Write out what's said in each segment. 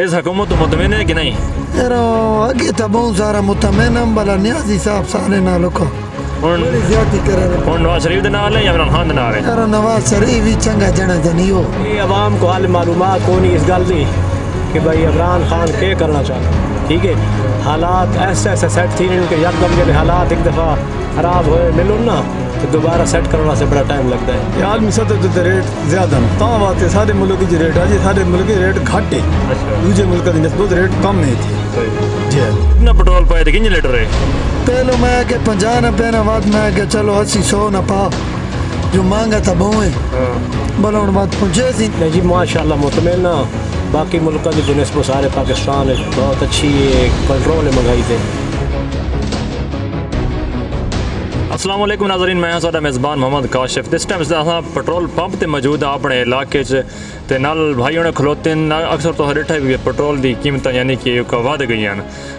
اس حکومت تو مطمئن ہے کہ نہیں؟ اگے تو بہت سارا مطمئن ہم بلا نیازی صاحب سارے نالوں کا بڑی زیادتی کر رہے ہیں. نواز شریف دے نال ہے یا عمران خان دے نال ہے؟ نواز شریف بھی چنگا جنا جنی ہو. یہ عوام کو حال معلومات کو نہیں اس گل دی کہ بھائی عمران خان کیا کرنا چاہتا. ٹھیک ہے، حالات ایسے سیٹ تھی ان کے یکدم جب حالات ایک دفعہ خراب ہوئے ملو نا تو دوبارہ سیٹ کرنے سے بڑا ٹائم لگتا ہے. عالمی سطح تے ریٹ زیادہ تاں بات ہے سارے ملک کی ریٹ آج سارے ملک کی ریٹ گھٹ ہے. دوسرے ملک کی نسبت ریٹ کم ہے تھی. جی کتنا پٹرول پائے تھے کتنے لیٹر ہے؟ پہلو میں کہ 50 نہ پینا بعد میں کہ چلو 80-100 نہ پا جو مانگا تھا بہویں بلون بات پہنچے سی. نہیں جی ماشاء اللہ مطمئن نا. باقی ملکوں کی بنسبت سارے پاکستان بہت اچھی کنٹرول ہے مہنگائی سے. السلام علیکم ناظرین، میں ہوں ساڈا میزبان محمد کاشف. اس ٹائم اصل پٹرول پمپ تے موجود ہے اپنے علاقے تے نال بھائی نے کھلوتے ہیں. اکثر تو ڈٹھا بھی پٹرول دی قیمتیں یعنی کہ ود گئی ہیں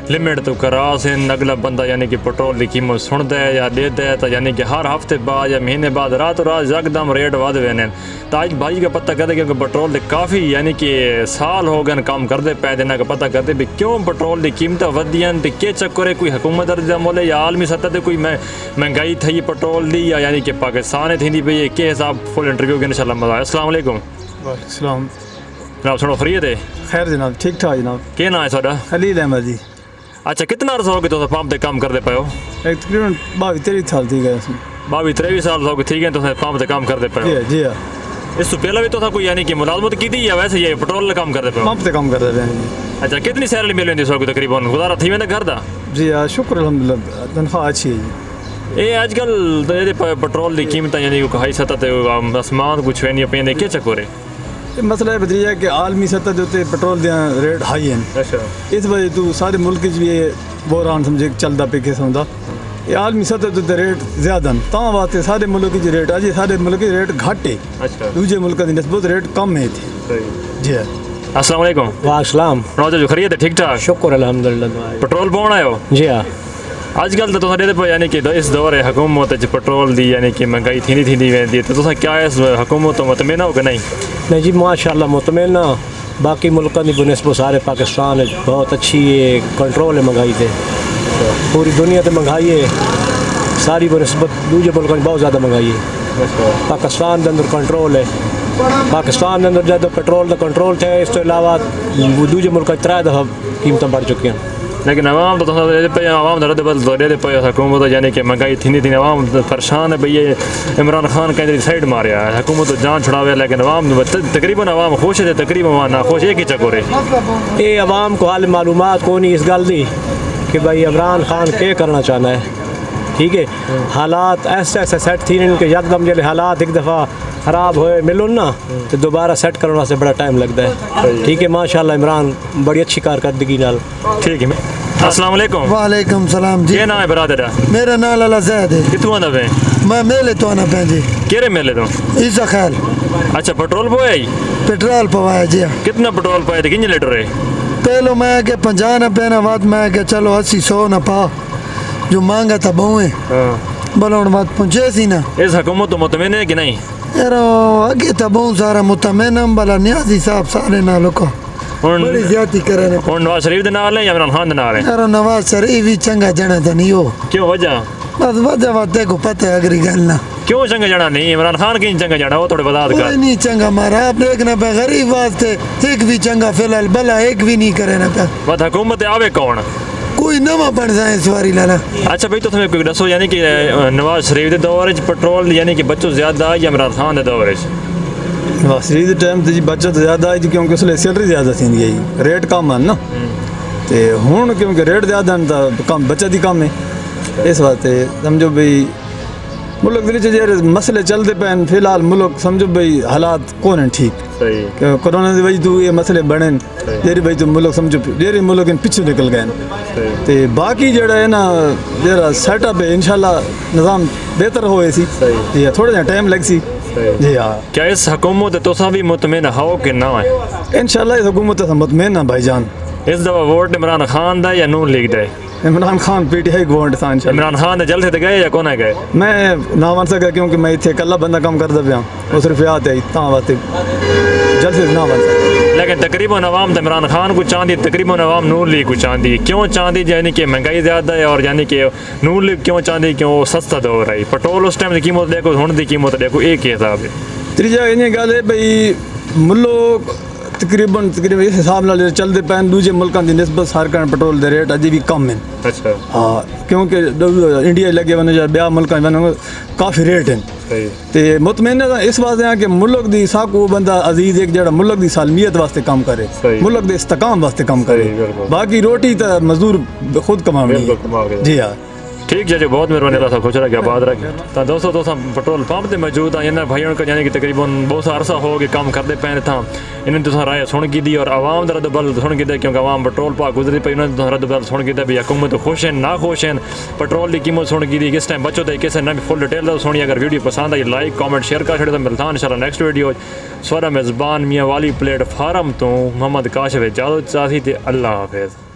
لمٹ تو کراس ہیں. اگلا بندہ یعنی کہ پٹرول دی قیمت سنتا ہے یا دیتا ہے تو یعنی کہ ہر ہفتے بعد یا مہینے بعد رات یکدم ریٹ ود ہوئے ہیں. تو آج بھائی کا پتہ کرتے کیونکہ پٹرول دے کافی یعنی کہ سال ہو گئے کام کرتے پے دینا کا پتہ کرتے بھی کیوں پٹرول دی قیمتیں ودیاں تے کیا چکر ہے. کوئی حکومت دا مول ہے یا عالمی سطح تے کوئی مہنگائی تھی پٹرول دی یا یعنی کہ پاکستان تھی پی کہ حساب فل انٹرویو کے انشاءاللہ مزہ آئے. السلام علیکم. وعلیکم السلام جناب. سنو فری ہے؟ خیر جناب ٹھیک ٹھاک جناب. کیا نام ہے ساڈا؟ خلیل احمد جی. اچھا کتنا عرصہ ہو گیا تو پمپ تے کام کرتے پے ہو؟ ایک تقریباً 22-23 سال تھی گئے اس میں. 22-23 سال ہو گئے ٹھیک ہے تو پمپ تے کام کرتے پے ہو؟ جی ہاں. اس سے پہلے بھی تو تھا کوئی یعنی کہ ملازمت کی تھی یا ویسے یہ پٹرول کا کام کرتے پے ہو؟ پمپ تے کام کرتے رہے ہیں. اچھا کتنی سیلری مل رہی ہے تقریباً گزارا تھی ویندے گھر دا؟ جی ہاں شکر الحمدللہ تنخواہ اچھی ہے جی. یہ اج کل پٹرول کی قیمتیں یعنی ہائی سطح تے آسمان کچھ نہیں پہ کیا چکر ہے؟ مسئلہ یہ بدلی ہے کہ عالمی سطح کے اتنے پٹرول دیا ریٹ ہائی ہیں. اچھا اس وجہ تو سارے ملک بھی یہ بحران سمجھے چلتا پہ قسم کا. یہ عالمی سطح کے اتنے ریٹ زیادہ تاں بات ہے سارے ملک کی ریٹ آج سارے ملک کی ریٹ گھٹ ہے. اچھا دوسرے ملک کی نسبت ریٹ کم ہے تھی. جی ہاں. السلام علیکم. وعلیکم السلام. نوجو خرید ٹھیک ٹھاک؟ شکر الحمدللہ. پٹرول پاؤن آئے ہو؟ جی ہاں. اج کل تو یعنی کہ اس دور حکومت پٹرول دی یعنی کہ مہنگائی تھی ویندی ہے تو کیا اس حکومت تو مطمئن ہو کہ نہیں؟ نہیں جی ماشاء اللہ مطمئن نا. باقی ملکوں کی بنسبت سارے پاکستان بہت اچھی کنٹرول ہے مہنگائی سے. پوری دنیا تے مہنگائی ہے ساری بنسبت دوسرے ملکوں میں بہت زیادہ مہنگائی ہے. پاکستان کے اندر کنٹرول ہے. پاکستان کے اندر جب پٹرول کا کنٹرول تھا اس کے علاوہ دوسرے ملک 3 دفعہ قیمتیں بڑھ چکی ہیں. لیکن عوام تو عوام رد بدل پہ حکومت یعنی کہ مہنگائی تھی عوام پریشان ہے بھئی یہ عمران خان کہیں سائڈ ماریا ہے حکومت جان چھڑاوے لیکن عوام تقریباً عوام خوش ہے تقریباً ناخوش ایک ہی چکر ہے. یہ عوام کو حال معلومات کو نہیں اس گل دی کہ بھائی عمران خان کیا کرنا چاہنا ہے. ٹھیک ہے، حالات ایسے سیٹ تھی ان کے یکدم جب حالات ایک دفعہ خراب ہوئے ملو نا تو دوبارہ سیٹ کرنے سے بڑا ٹائم لگتا ہے. ٹھیک ہے ماشاء اللہ عمران بڑی اچھی کارکردگی نال. ٹھیک ہے. السلام علیکم. وعلیکم السلام جی. کیا نام ہے برادر؟ میرا نام لالا زید ہے. کتوں آنا پہ؟ میں میلے تو آنا پہ جی. کیرے میلے تو؟ عیسیٰ خیل. اچھا پٹرول پوایا ہی؟ پٹرول پوایا جی. کتنا پٹرول پائے تھے کتنے لیٹر ہے؟ پہلو میں کہ 50 نہ پینا بعد میں کہ چلو 80-100 نہ پا جو مانگا تھا بہویں بلون بات پہنچے سی نا. اس حکومت تو مطمئن ہے کہ نہیں؟ اگے تو بہت سارا مطمئن ہم بلا نیازی صاحب سارے نالوں کا بڑی زیادتی کر رہے ہیں. نواز شریف دے نال ہے یا عمران خان دے نال ہے؟ نواز شریف بھی چنگا جنا جنی ہو. کیوں وجہ؟ بس وجہ بات کو پتہ ہے اگری گل نا. کیوں چنگا جانا نہیں؟ عمران خان کی چنگا جانا وہ تھوڑے وضاحت کر. کوئی نہیں چنگا مارا آپ دیکھنا پہ غریب واسطے ایک بھی چنگا فی الحال بلا ایک بھی نہیں کرے نا پہ. بات حکومت آوے کون؟ کوئی نواں بن جائے سواری لالا. اچھا بھائی تو تمہیں کوئی دسو یعنی کہ نواز شریف دے دور پٹرول یعنی کہ بچوں زیادہ یا عمران خان دے دور؟ نواز شریف کے ٹائم تو جی بچت زیادہ ہے کیونکہ اس لیے سیلری زیادہ تھی جی ریٹ کم ہے نا. تو ہوں کیونکہ ریٹ زیادہ ہیں تو کم بچت ہی کم ہے. اس واسطے سمجھو بھائی ملک دے مسئلے چلتے پے فی الحال ملک سمجھو بھائی حالات کون ہیں ٹھیک. کرونا کی وجہ تو یہ مسئلے بڑھیں جیری بھائی تو ملک سمجھو جیری ملک پچھو نکل گئے. تو باقی جڑا ہے نا جڑا سیٹ اپ ہے انشاءاللہ نظام بہتر ہوئے سی تھوڑا جہاں ٹائم لگ سی. جی ہاں. کیا اس حکومت تو بھی مطمئن ہو کہ نہ ہے؟ انشاءاللہ اس حکومت سے مطمئن ہے بھائی جان. اس دفعہ ووٹ عمران خان دا یا نون لیگ دا؟ Imran Khan P T I کو ووٹ تھا. عمران خان جلد سے گئے یا کون گئے؟ میں نہ مان سکا کیونکہ میں اتنے کلا بندہ کام کرتا پیا وہ صرف یاد ہے تاں واسطے جلد سے نہ مان سکا. لیکن تقریباً عوام تو عمران خان کو چاندی تقریباً عوام نون لیگ کو چاندی کیوں چاندی یعنی کہ مہنگائی زیادہ ہے اور یعنی کہ نون لیگ کیوں چاندی کیوں سستا دور ہے پٹرول اس ٹائم کی قیمت دیکھو ہن دی قیمت دیکھو ایک ہی حساب ہے تیجا یہ گل ہے بھائی ملک تقریباً اس حساب نال چلتے پے دوجے ملکوں کی نسبت سار پٹرول کے ریٹ اجے بھی کم ہیں اچھا ہاں کیونکہ انڈیا لگے ون یا بیا ملکوں ون کافی ریٹ ہیں صحیح تے مطمئن اس واسطے ہیں کہ ملک دی ساکھ وہ بندہ عزیز ایک جڑا ملک دی سالمیت واسطے کام کرے صحیح. ملک دے استحکام واسطے کام کرے صحیح، بالکل. باقی روٹی تا مزدور خود کماونی بالکل کما ہے کے جی ہاں ٹھیک جی بہت مہربانی اللہ صاحب خوش رکھے آباد رکھے تو دوستو تو پٹرول پمپ تے موجود ہیں انہاں بھائیوں کا یعنی کہ تقریباً بہت سا عرصہ ہو گیا کام کرتے پے تھا انہوں نے تو رائے سن کی دی اور عوام دا رد بل سن کی دے کیونکہ عوام پٹرول پا گزری پی انہوں نے رد بل سن کی دے بھی حکومت خوش ہیں نہ خوش ہیں پٹرول دی قیمت سن کی دی کس ٹائم بچو تے کس نہ بھی فل ڈیٹیل سنی اگر ویڈیو پسند آئی لائک کامنٹ شیئر کر چھڑے تو ملتا ہوں انشاءاللہ نیکسٹ ویڈیو سوارا میزبان میاں والی پلیٹ فارم تو محمد کاشف اجازت چاہتی تے اللہ حافظ